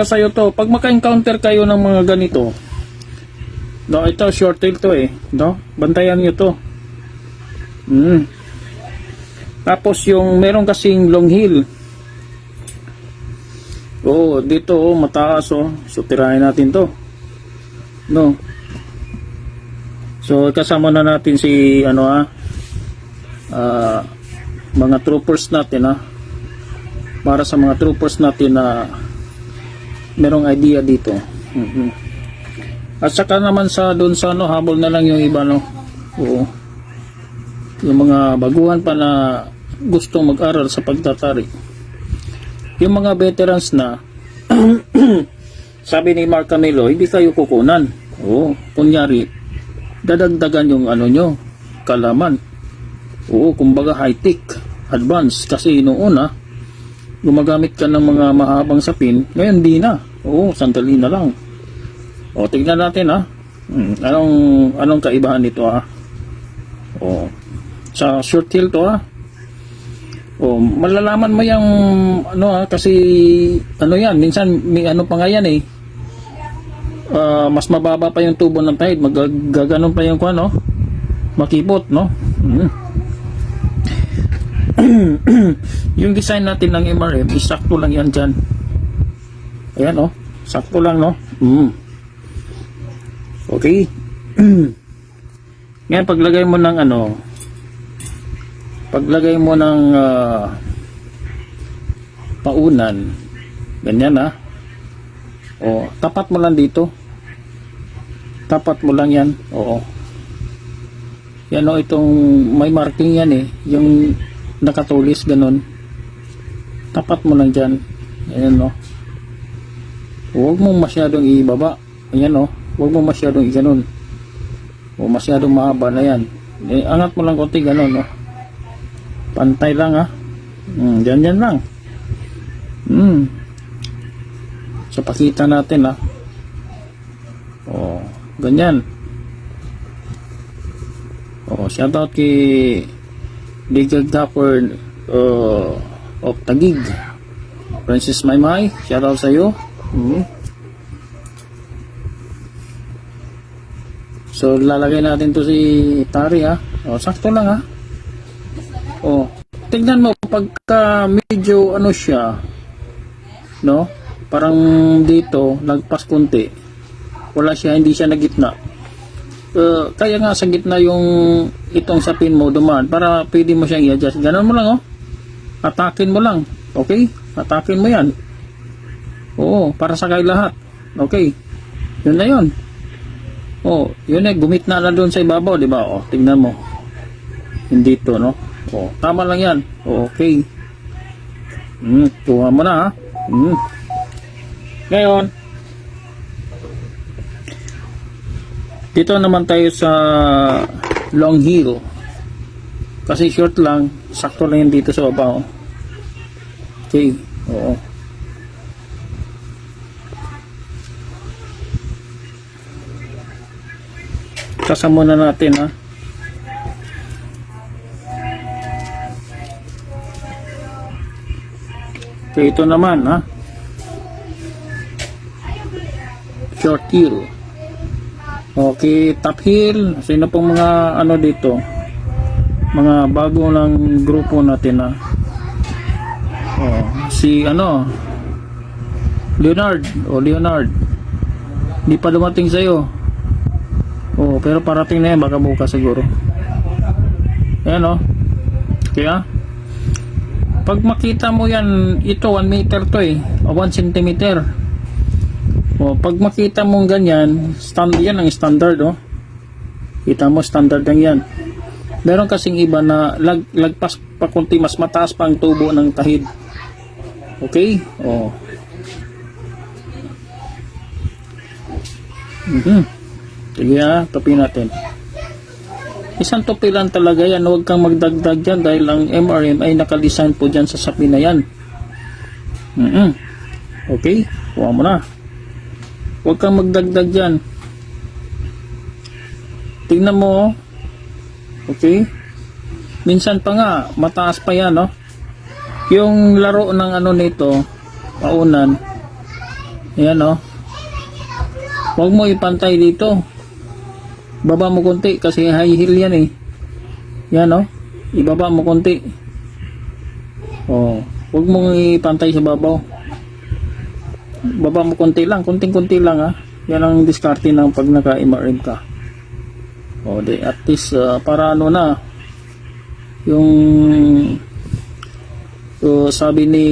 sa'yo to, pag maka-encounter kayo ng mga ganito, no, ito short tail to no, bantayan nyo to. Tapos yung meron kasing long heel, dito mataas, so tirahin natin to, no. So kasama na natin si mga troopers natin, para sa mga troopers natin na merong idea dito. At saka naman sa doon sa habol na lang yung iba, no. Yung mga baguhan pa na gustong mag-aral sa pagtatari. Yung mga veterans na sabi ni Mark Camilo, hindi kayo kukunan. Kunyari dadagdagan yung nyo, kalaman. Kumbaga high-tech, advance, kasi noon gumagamit ka ng mga mahabang sapin, ngayon di na. Sandali na lang. Tignan natin, anong kaibahan nito, sa short tail to, malalaman mo yung kasi yan, minsan may pa nga yan, mas mababa pa yung tubo ng tahid, magaganon pa yung makipot, no. Yung design natin ng MRM, sakto lang yan dyan. Ayan, sakto lang, no. Okay. Ngayon, paglagay mo ng paunan, ganyan, tapat mo lang dito. Tapat mo lang yan. Yan, itong may marking yan, yung nakatulis, ganon. Tapat mo lang dyan. Ayan, huwag mong masyadong ibaba. Ayan, huwag mong masyadong iganon. Masyadong mahaba na yan. Angat mo lang konti, ganon, pantay lang, dyan lang. So pakita natin, ganyan. Shout out kay Legal Dapper of Taguig, Francis Maymay, shout out sa iyo. So lalagay natin to si Tari, sakto lang, tignan mo pagka medyo siya, no, parang dito lagpas konti, hindi siya na gitna. Kaya nga sa gitna yung itong sapin mo dumaan, para pwede mo siyang i-adjust. Ganon mo lang, atakin mo lang, okay, atakin mo yan, para sakay lahat, okay, yun na yun. Yun gumitna na doon sa ibabaw, di ba? Tingnan mo, hindi to, no. Tama lang yan, okay. Tuha mo na, Ngayon, dito naman tayo sa long heel, kasi short lang, sakto lang yan dito sa baba, okay. Kasama muna natin, okay, ito naman, short heel. Okay, top heel. Sino pong mga dito, mga bago ng grupo natin, si Leonard, hindi pa dumating sa'yo, pero parating na yan, baka bukas siguro. Ayan, kaya pag makita mo yan, ito 1 meter to, 1 centimeter. Pag makita mo ganyan, yan ang standard, kita mo standard lang yan. Meron kasing iba na lagpas pa kunti, mas mataas pa ang tubo ng tahid, okay. Sige, tupin natin. Isang tupi lang talaga yan, huwag kang magdagdag dyan, dahil ang MRM ay nakadesign po dyan sa sapin na yan. Okay, kuha mo na. Huwag kang magdagdag dyan. Tingnan mo, okay. Minsan pa nga, mataas pa yan, Yung laro ng nito, paunan, Ayan o. Huwag mo ipantay dito. Baba mo konti kasi high heel yan eh. Yan o. Ibaba mo konti. O. Huwag mong ipantay sa babaw. Baba mo konti lang. Kunting-kunti lang ha. Yan ang diskarte ng pag naka-MRM ka. O. At least para ano na. Yung sabi ni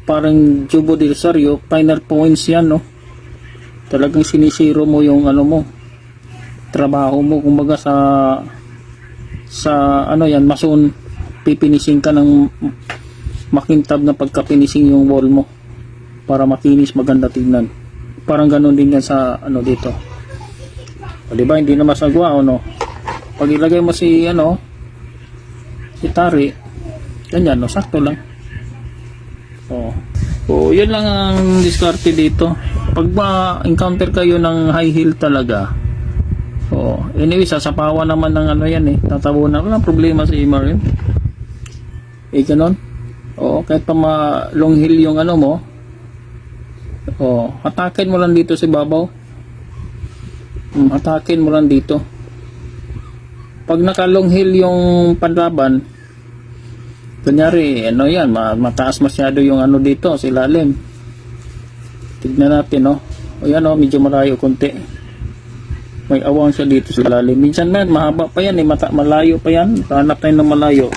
parang Jubo de Rosario, final points yan no. Talagang sinisiro mo yung ano mo, trabaho mo, kumbaga sa ano yan, mason, pipinising ka ng makintab na pagkapinising yung wall mo para makinis, maganda tignan. Parang ganun din yan sa ano dito. O diba, hindi na masagwa o no. Pag ilagay mo si ano, si tari, ganyan no, sakto lang. O yun lang ang diskarte dito. Pag ma-encounter kayo ng high heel talaga, anyway, sasapawan naman ng ano yan eh, tatabunan. Walang problema sa MRM. Ganon. Kahit pa long heel yung ano mo, hatakin mo lang dito sa babaw. Hatakin mo lang dito. Pag naka long heel yung panlaban, kunyari, ano yan, mataas masyado yung ano dito, sa ilalim. Tignan natin, no? O yan, no? Medyo malayo konti. May awang siya dito sa ilalim. Minsan man, mahaba pa yan, eh. Malayo pa yan. Hanap tayo ng malayo.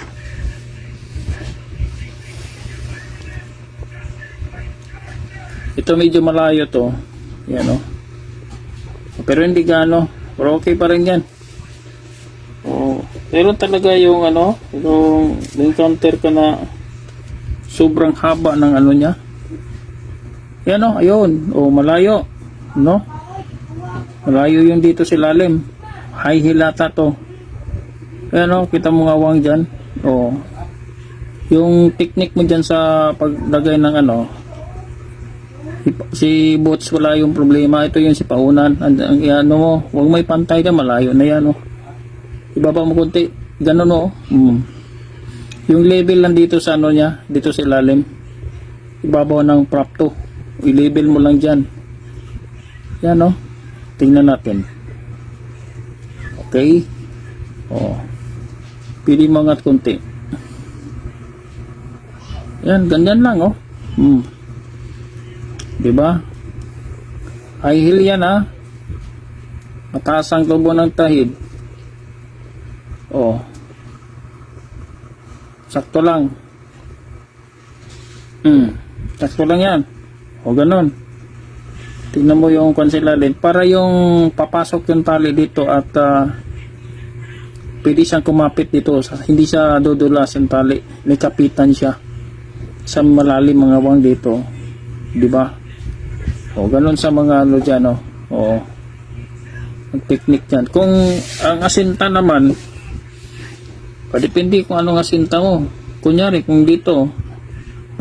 Ito medyo malayo to. Yan, no? Pero hindi gaano. Pero okay pa rin yan. Pero talaga yung ano, yung encounter ka na sobrang haba ng ano niya. Yan o, ayun. Malayo. No? Malayo yung dito sa ilalim. High heel ata to. Yan o, kita mo nga awang dyan. Yung technique mo dyan sa paglagay ng ano, si Boots wala yung problema. Ito yung si Paunan. Ang ano mo, huwag may pantay ka, malayo na yan o. Ibaba mo konti. Ganun o. Yung level lang dito sa ano niya, dito sa ilalim. Ibabaw ng prop to. I-label mo lang dyan. Yan o. Tingnan natin. Okay. Pili mo angat konti. Yan, ganyan lang o. Diba? High heel yan ha. Mataas ang tubo ng tahid. Sakto lang. Sakto lang yan. Ganon. Tingnan mo yung konsilalin. Para yung papasok yung tali dito at pwede siyang kumapit dito. Hindi siya dudulas yung tali. May kapitan siya. Sa malalim mga wang dito. Diba? Ganon sa mga ano dyan. Ang technique dyan. Kung ang asinta naman, depende kung anong asinta mo. Kunyari, kung dito,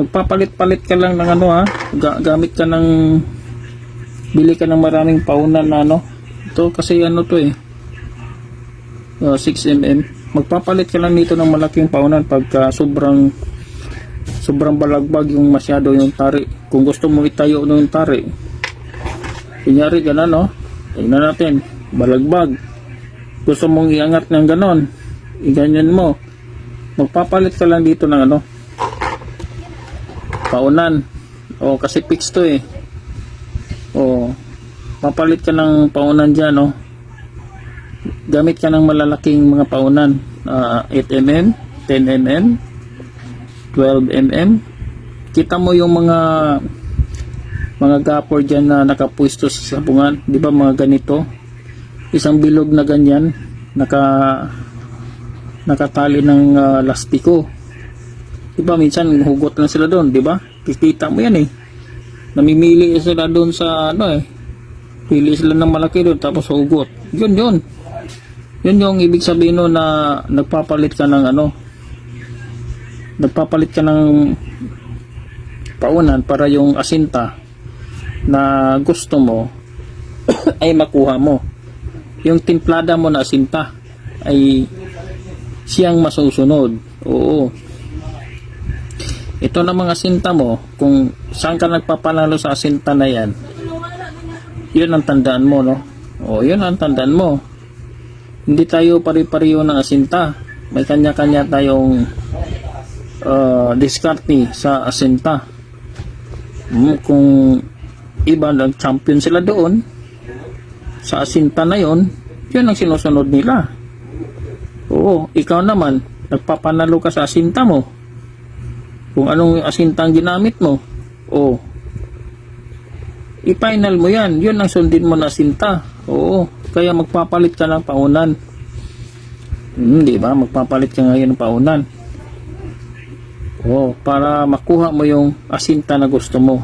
magpapalit-palit ka lang ng ano ha, gamit ka ng, bili ka ng maraming paunan na ano. Ito kasi ano to eh, 6mm. Magpapalit ka lang dito ng malaking paunan pagka sobrang balagbag yung masyado yung tari. Kung gusto mo itayo ng tari, kunyari gano'n no, tingnan natin, balagbag. Gusto mong iangat ng ganon, iganyan mo, magpapalit ka lang dito ng ano, paunan. Kasi fix to eh. Papalit ka ng paunan dyan gamit ka ng malalaking mga paunan, 8mm, 10mm, 12mm. Kita mo yung mga gapor dyan na nakapwesto sa sabungan, di ba, mga ganito, isang bilog na ganyan, nakatali ng lastiko. Diba, minsan hugot lang sila doon, diba? Kikita mo yan eh. Namimili sila doon sa ano eh. Pili sila ng malaki doon tapos hugot. Yun yung ibig sabihin no, na nagpapalit ka ng ano. Nagpapalit ka ng paunan para yung asinta na gusto mo ay makuha mo. Yung timplada mo na asinta ay siyang masusunod. Ito na mga sinta mo, kung saan ka nagpapanalo sa asinta na yan, Yun ang tandaan mo, no? O, yun ang tandaan mo. Hindi tayo pari-pariho ng asinta. May kanya-kanya tayong diskarte sa asinta. Kung iba nag-champion sila doon, sa asinta na yon, yun ang sinusunod nila. Oo, ikaw naman, nagpapanalo ka sa asinta mo. Kung anong asinta ang ginamit mo, oo, i-final mo yan. Yun ang sundin mo na asinta. Oo, kaya magpapalit ka ng paunan. Di ba? Magpapalit ka ngayon ng paunan. Oo, para makuha mo yung asinta na gusto mo.